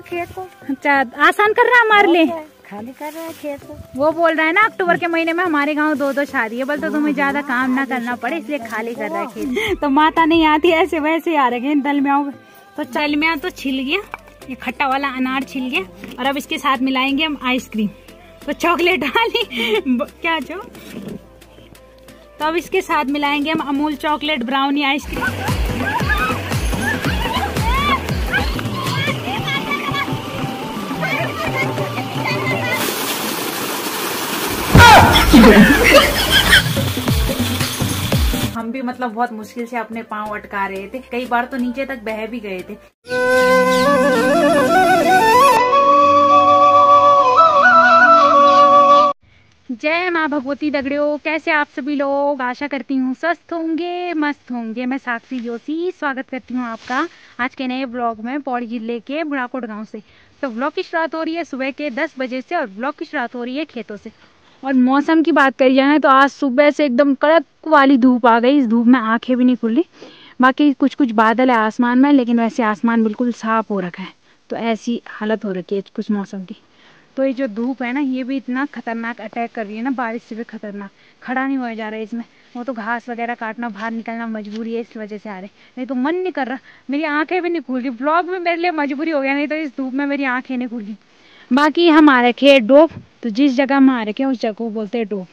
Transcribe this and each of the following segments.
खेत को। अच्छा, आसान कर रहा है हमारे लिए, खाली कर रहा है खेत को। वो बोल रहा है ना अक्टूबर के महीने में हमारे गांव 2-2 शादी है, बोलते तुम्हें ज्यादा काम ना करना पड़े इसलिए खाली कर रहा है खेत। तो माता नहीं आती ऐसे वैसे आ रहे दलमियाओं। तो दलमिया तो छिल गया, ये खट्टा वाला अनार छिल गया और अब इसके साथ मिलाएंगे हम आइसक्रीम। तो चॉकलेट वाली क्या जो, तो अब इसके साथ मिलाएंगे हम अमूल चॉकलेट ब्राउनी आइसक्रीम। हम भी मतलब बहुत मुश्किल से अपने पाँव अटका रहे थे, कई बार तो नीचे तक बह भी गए थे। जय माँ भगवती दगड़ियों, कैसे आप सभी लोग? आशा करती हूँ स्वस्थ होंगे, मस्त होंगे। मैं साक्षी जोशी स्वागत करती हूँ आपका आज के नए ब्लॉग में पौड़ी जिले के बुढ़ाकोट गांव से। तो ब्लॉग की शुरुआत हो रही है सुबह के 10 बजे से और ब्लॉग की शुरुआत हो रही है खेतों से। और मौसम की बात करी जाए तो आज सुबह से एकदम कड़क वाली धूप आ गई। इस धूप में आंखें भी नहीं खुली। बाकी कुछ कुछ बादल है आसमान में, लेकिन वैसे आसमान बिल्कुल साफ हो रखा है। तो ऐसी हालत हो रखी है कुछ मौसम की। तो ये जो धूप है ना, ये भी इतना खतरनाक अटैक कर रही है ना, बारिश से भी खतरनाक। खड़ा नहीं होया जा रहा है इसमें, वो तो घास वगैरह काटना, बाहर निकलना मजबूरी है, इस वजह से आ रहे। नहीं तो मन नहीं कर रहा, मेरी आंखें भी नहीं खुल रही। ब्लॉग में मेरे लिए मजबूरी हो गया, नहीं तो इस धूप में मेरी आंखें नहीं खुली। बाकी हम आ रखे हैं डोब, तो जिस जगह हम आ रखे हैं उस जगह को बोलते हैं डोब।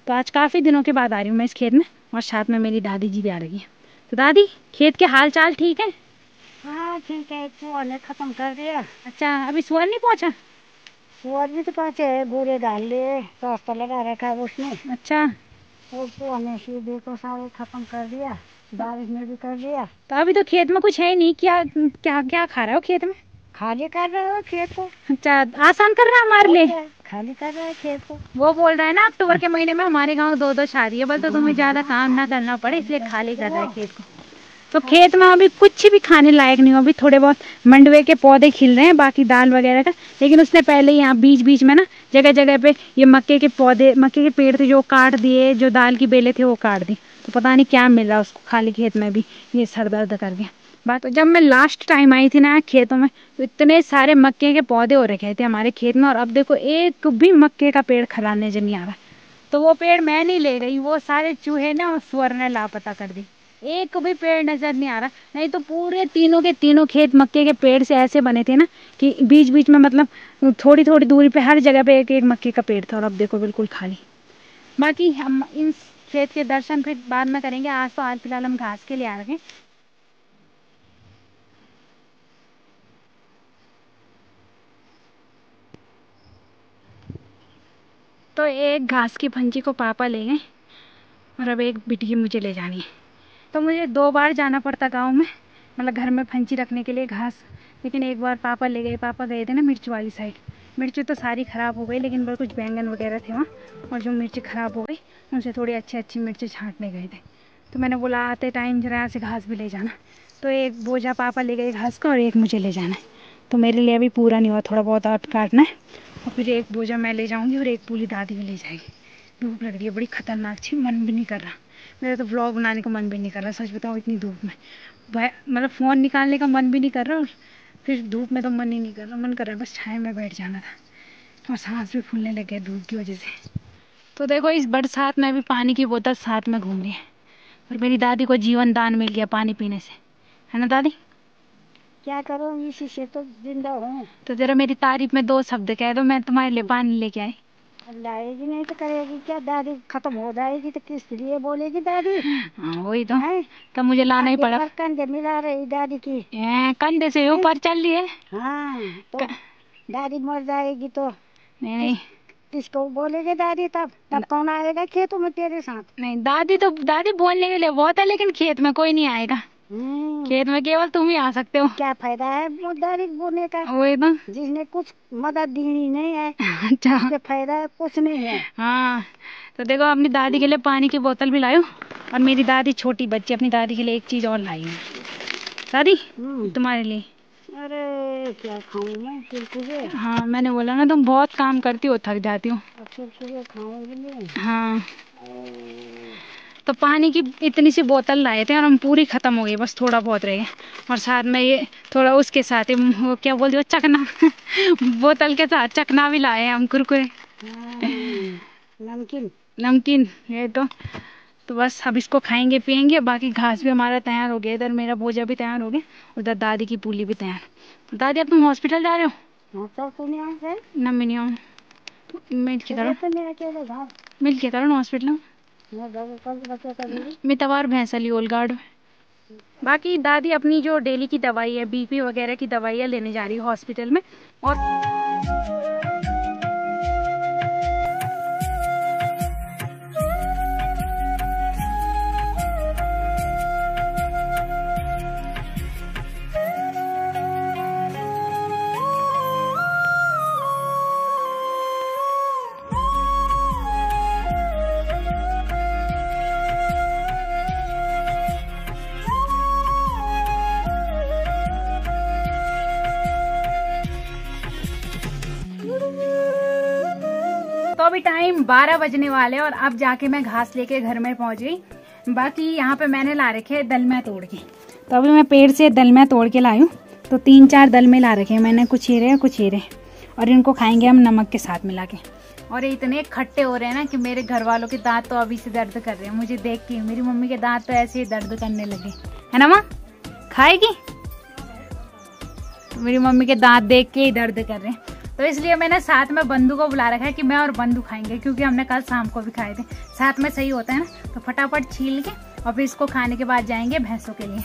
तो आज काफ़ी दिनों के बाद आ रही हूँ मैं इस खेत में, और साथ में मेरी दादी जी भी आ रही है। तो दादी, खेत के हाल चाल ठीक है? हाँ ठीक है, सुअर ने खत्म कर दिया। अच्छा, अभी सुअर नहीं पहुँचा? सुअर भी तो पाँचे है, बूढ़े डाल लिए, रास्ता लगा रखा है उसने। अच्छा, वो सुअर ने सीधे को सारे खत्म कर दिया, बारिश में भी कर दिया। तो अभी तो खेत में कुछ है नहीं, क्या क्या क्या खा रहे हो खेत में? खाली कर रहा है खेत को। अच्छा, आसान कर रहा है हमारे लिए, खाली कर रहा है खेत को। वो बोल रहा है ना अक्टूबर के महीने में हमारे गांव 2-2 शादी है, बोलते तुम्हें ज्यादा काम ना करना पड़े इसलिए खाली कर रहा है खेत को। तो खेत में अभी कुछ भी खाने लायक नहीं हो, अभी थोड़े बहुत मंडवे के पौधे खिल रहे हैं, बाकी दाल वगैरह का। लेकिन उसने पहले ही यहाँ बीच बीच में ना जगह जगह पे ये मक्के के पौधे, मक्के के पेड़ थे जो काट दिए, जो दाल की बेले थे वो काट दी। तो पता नहीं क्या मिल रहा उसको खाली खेत में भी, ये सर दर्द कर गया। बात तो जब मैं लास्ट टाइम आई थी ना खेतों में, तो इतने सारे मक्के के पौधे हो रखे थे हमारे खेत में, और अब देखो एक भी मक्के का पेड़ खड़ा नजर नहीं आ रहा। तो वो पेड़ मैं नहीं ले गई, वो सारे चूहे ना सुअर ने लापता कर दी। एक भी पेड़ नजर नहीं आ रहा, नहीं तो पूरे तीनों के तीनों खेत मक्के के पेड़ से ऐसे बने थे ना कि बीच बीच में मतलब थोड़ी थोड़ी दूरी पे हर जगह पे एक एक मक्के का पेड़ था, और अब देखो बिल्कुल खाली। बाकी हम इन खेत के दर्शन फिर बाद में करेंगे, आज तो हाल फिलहाल हम घास के लिए आ रहे हैं। तो एक घास की भंजी को पापा ले गए, और अब एक बिटिया मुझे ले जानी है। तो मुझे 2 बार जाना पड़ता गांव में, मतलब घर में भंजी रखने के लिए घास। लेकिन एक बार पापा ले गए, पापा गए थे ना मिर्च वाली साइड। मिर्च तो सारी ख़राब हो गई, लेकिन बस कुछ बैंगन वगैरह थे वहाँ, और जो मिर्च ख़राब हो गई उनसे थोड़ी अच्छी अच्छी मिर्च छाँटने गए थे। तो मैंने बोला आते टाइम जरा यहाँ से घास भी ले जाना। तो एक बोझा पापा ले गए घास का, और एक मुझे ले जाना है। तो मेरे लिए अभी पूरा नहीं हुआ, थोड़ा बहुत और काटना है, और फिर एक बोझा मैं ले जाऊँगी और एक पूरी दादी भी ले जाएगी। धूप लग रही है बड़ी खतरनाक छी, मन भी नहीं कर रहा। मेरा तो व्लॉग बनाने का मन भी नहीं कर रहा, सच बताओ इतनी धूप में। मतलब फ़ोन निकालने का मन भी नहीं कर रहा, और फिर धूप में तो मन ही नहीं कर रहा। मन कर रहा है बस छाया में बैठ जाना था, और सांस भी फूलने लगे धूप की वजह से। तो देखो इस बरसात में भी पानी की बोतल साथ में घूम रही है, और मेरी दादी को जीवन दान मिल गया पानी पीने से, है ना दादी? क्या करो, इसी से तो जिंदा हूँ। तो जरा मेरी तारीफ में 2 शब्द कह दो, मैं तुम्हारे लिए पानी लेके आई। लाएगी नहीं तो करेगी क्या? दादी खत्म हो जाएगी तो किस लिए बोलेगी दादी? हाँ वही तो है, तब मुझे लाना ही पड़ा। कंधे मिला रही दादी की, कंधे से ऊपर चल रही है। हाँ तो दादी मर जाएगी तो नहीं नहीं किसको बोलेगे दादी? तब तब कौन आएगा खेतों में तेरे साथ? नहीं, दादी बोलने के लिए बहुत है, लेकिन खेत में कोई नहीं आएगा। खेत में केवल तुम ही आ सकते हो। क्या फायदा है वो दादी बोलने का? वही तो, जिसने कुछ मदद दी नहीं है, अच्छा उससे फायदा कुछ नहीं है। हाँ, तो देखो अपनी दादी के लिए पानी की बोतल भी लायो, और मेरी दादी छोटी बच्ची, अपनी दादी के लिए एक चीज और लाई हूँ। दादी तुम्हारे लिए। अरे क्या खाऊं मैं कुरकुरे? हाँ मैंने बोला ना तुम बहुत काम करती हो, थक जाती हो। कुरकुरे खाऊंगी मैं। हाँ तो पानी की इतनी सी बोतल लाए थे और हम पूरी ख़त्म हो गई, बस थोड़ा बहुत रह गया। और साथ में ये थोड़ा उसके साथ ही वो क्या बोलते हो, चकना बोतल के साथ चकना भी लाए हैं हम, कुरकुरे नमकीन नमकीन। ये तो बस अब इसको खाएंगे पियेंगे। बाकी घास भी हमारा तैयार हो गया, इधर मेरा भोजा भी तैयार हो गया, उधर दादी की पूली भी तैयार। दादी अब तुम हॉस्पिटल जा रहे हो? ना मिनिया मिल के हॉस्पिटल में तवार भैंसा ली ओल गार्ड। बाकी दादी अपनी जो डेली की दवाई है, बीपी वगैरह की दवाइयाँ लेने जा रही है हॉस्पिटल में। और तो अभी टाइम 12 बजने वाले और अब जाके मैं घास लेके घर में पहुंच गई। बाकी यहाँ पे मैंने ला रखे दलमा तोड़ के, तो अभी मैं पेड़ से दलमा तोड़ के लाई हूँ। तो 3-4 दलमे ला रखे हैं मैंने, कुछ हीरे कुछ हीरे, और इनको खाएंगे हम नमक के साथ मिला के। और ये इतने खट्टे हो रहे हैं ना कि मेरे घर वालों के दांत तो अभी से दर्द कर रहे हैं मुझे देख के। मेरी मम्मी के दांत तो ऐसे ही दर्द करने लगे, है ना माँ? खाएगी? मेरी मम्मी के दांत देख के ही दर्द कर रहे हैं, तो इसलिए मैंने साथ में बंधु को बुला रखा है कि मैं और बंधु खाएंगे, क्योंकि हमने कल शाम को भी खाए थे। साथ में सही होता है ना। तो फटाफट छील के और फिर इसको खाने के बाद जाएंगे भैंसों के लिए।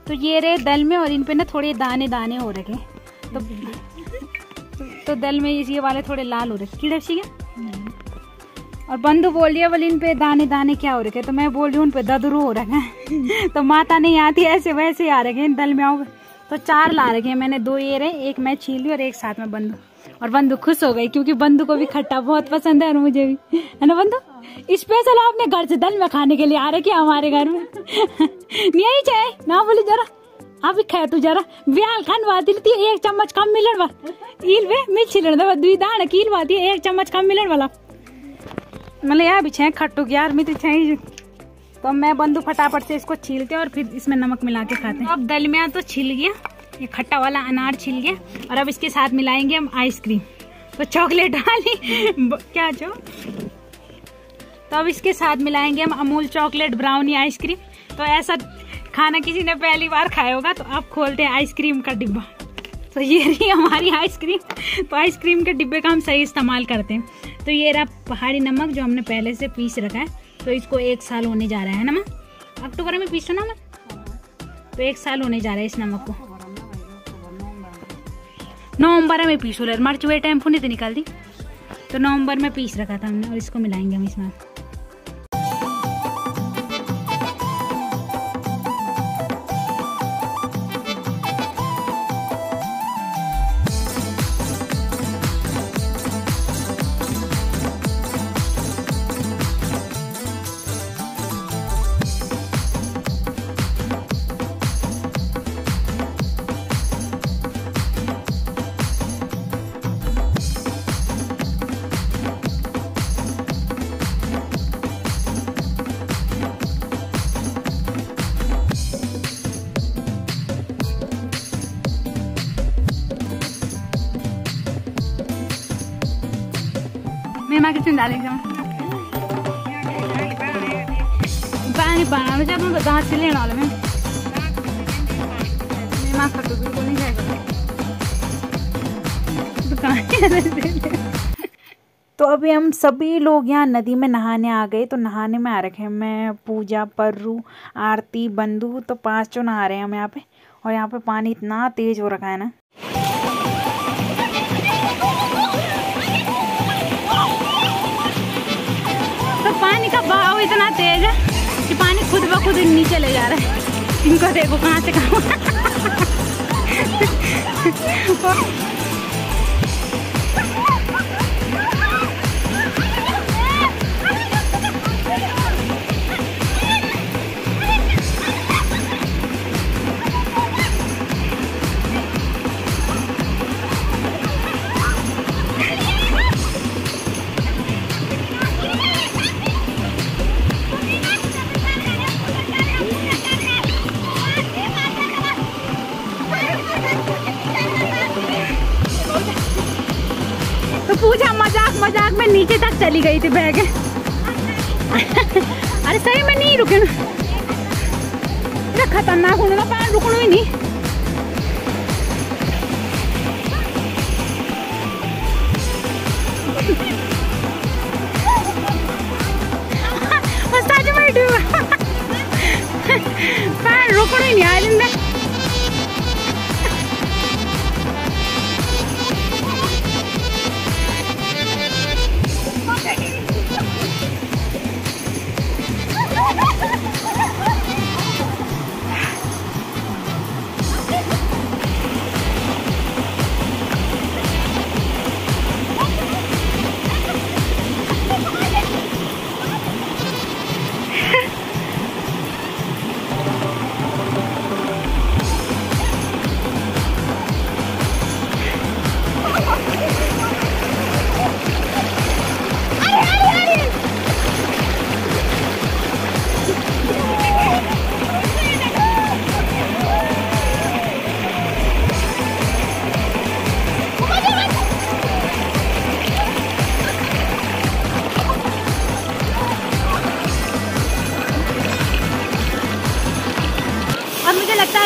तो ये रहे दल में, और इन पे ना थोड़े दाने दाने हो रखे, तो दल में ये वाले थोड़े लाल हो रखे कीड़े सी। और बंधु बोल रही है बोले इन पे दाने दाने क्या हो रखे, तो मैं बोल रही हूँ उन पे ददरू हो रखा है। तो माता नहीं आती ऐसे वैसे आ रखे इन दल में आओ। तो 4 ला रखे हैं मैंने, 2 ये रहे, एक मैं छील ली और एक साथ में बंधु। और बंधु खुश हो गई क्योंकि बंधु को भी खट्टा बहुत पसंद है और मुझे भी, है ना बंधु? स्पेशल आपने घर से दल में खाने के लिए आ रहे क्या हमारे घर में? नहीं आई चाहे ना बोली जरा आप भी खाए तू जरा ब्याल खान बात थी 1 चम्मच कम मिलन वाला ईल वे मिर्च छिलन दवा 2 दाना कील बात 1 चम्मच कम मिलन वाला मतलब यार भी छे खट्टू यार मैं तो छे। तो मैं बंधु फटाफट से इसको छीलते और फिर इसमें नमक मिला के खाते हैं। अब दलमिया तो छिल गया, ये खट्टा वाला अनार छिल गया, और अब इसके साथ मिलाएंगे हम आइसक्रीम। तो चॉकलेट वाली क्या जो, तो अब इसके साथ मिलाएंगे हम अमूल चॉकलेट ब्राउनी आइसक्रीम। तो ऐसा खाना किसी ने पहली बार खाया होगा, तो आप खोलते हैं आइसक्रीम का डिब्बा। तो ये रही हमारी आइसक्रीम। तो आइसक्रीम के डिब्बे का हम सही इस्तेमाल करते हैं। तो ये रहा पहाड़ी नमक जो हमने पहले से पीस रखा है। तो इसको 1 साल होने जा रहा है ना माँ? अक्टूबर में पीसो ना मैं, तो 1 साल होने जा रहा है इस नमक को। नवंबर में पीसो ले, मार्च वे टाइम फुनी तो निकाल दी। तो नवंबर में पीस रखा था हमने, और इसको मिलाएंगे हम इसमें। मैं कितने डालेंगे पानी बनाना जब मैं दांत से लेने वाले में माँ खट्टू बिल्कुल नहीं जाएगा। तो अभी हम सभी लोग यहाँ नदी में नहाने आ गए। तो नहाने में आ रखे हैं मैं, पूजा, पर्रू, आरती, बंधु। तो 5 नहा रहे हैं हम यहाँ पे। और यहाँ पे पानी इतना तेज हो रखा है ना, तो पानी का बहाव इतना तेज है कि पानी खुद ब खुद नीचे ले जा रहा है। इनको देखो कहाँ से कहाँ। तो पूछा मजाक मजाक में नीचे तक चली गई थी बैग। अरे सही में नहीं रुके ना, खतरनाक होने का पैर रुकना ही नहीं। सच में पैर रुकना ही नहीं आइलैंड में।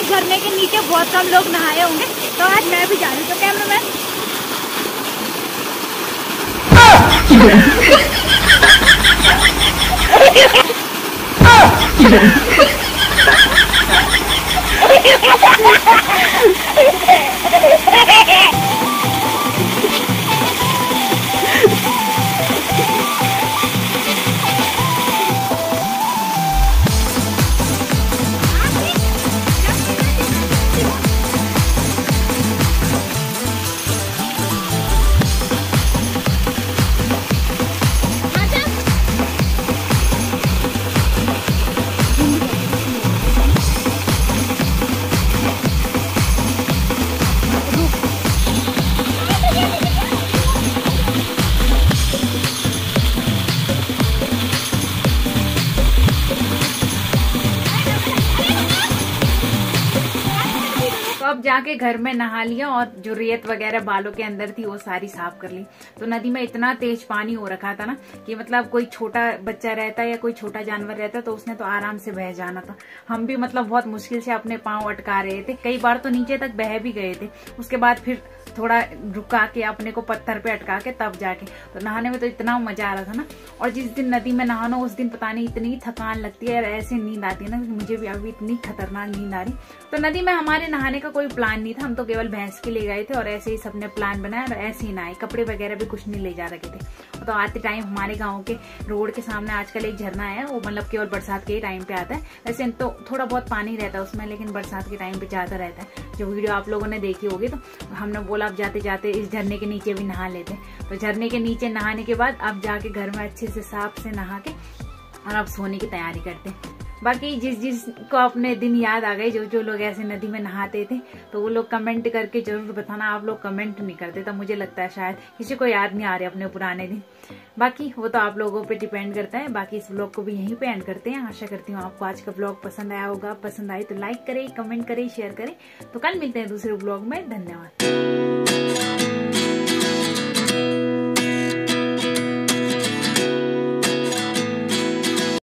झरने के नीचे बहुत कम लोग नहाए होंगे, तो आज मैं भी जा रही हूँ। तो कैमरामैन अब जाके घर में नहा लिया और जो रेत वगैरह बालों के अंदर थी वो सारी साफ कर ली। तो नदी में इतना तेज पानी हो रखा था ना कि मतलब कोई छोटा बच्चा रहता या कोई छोटा जानवर रहता तो उसने तो आराम से बह जाना था। हम भी मतलब बहुत मुश्किल से अपने पांव अटका रहे थे, कई बार तो नीचे तक बह भी गए थे। उसके बाद फिर थोड़ा रुका के अपने को पत्थर पे अटका के तब जाके तो नहाने में तो इतना मजा आ रहा था ना। और जिस दिन नदी में नहाना उस दिन पता नहीं इतनी थकान लगती है और ऐसे नींद आती है ना, मुझे भी अभी इतनी खतरनाक नींद आ रही। तो नदी में हमारे नहाने का कोई प्लान नहीं था, हम तो केवल भैंस के लिए गए थे और ऐसे ही सबने प्लान बनाया और ऐसे ही नहाए, कपड़े वगैरह भी कुछ नहीं ले जा रखे थे। तो आते टाइम हमारे गाँव के रोड के सामने आजकल एक झरना है, वो मतलब केवल बरसात के ही टाइम पे आता है। वैसे तो थोड़ा बहुत पानी रहता है उसमें, लेकिन बरसात के टाइम पे ज्यादा रहता है। जो वीडियो आप लोगों ने देखी होगी, तो हमने बोला अब जाते जाते इस झरने के नीचे भी नहा लेते। तो झरने के नीचे नहाने के बाद अब जाके घर में अच्छे से साफ से नहा के और अब सोने की तैयारी करते। बाकी जिस को अपने दिन याद आ गए, जो लोग ऐसे नदी में नहाते थे, तो वो लोग कमेंट करके जरूर बताना। आप लोग कमेंट नहीं करते तो मुझे लगता है शायद किसी को याद नहीं आ रहे अपने पुराने दिन। बाकी वो तो आप लोगों पे डिपेंड करता है। बाकी इस ब्लॉग को भी यहीं पे एंड करते हैं। आशा करती हूँ आपको आज का ब्लॉग पसंद आया होगा। पसंद आए तो लाइक करें, कमेंट करें, शेयर करें। तो कल मिलते हैं दूसरे ब्लॉग में। धन्यवाद।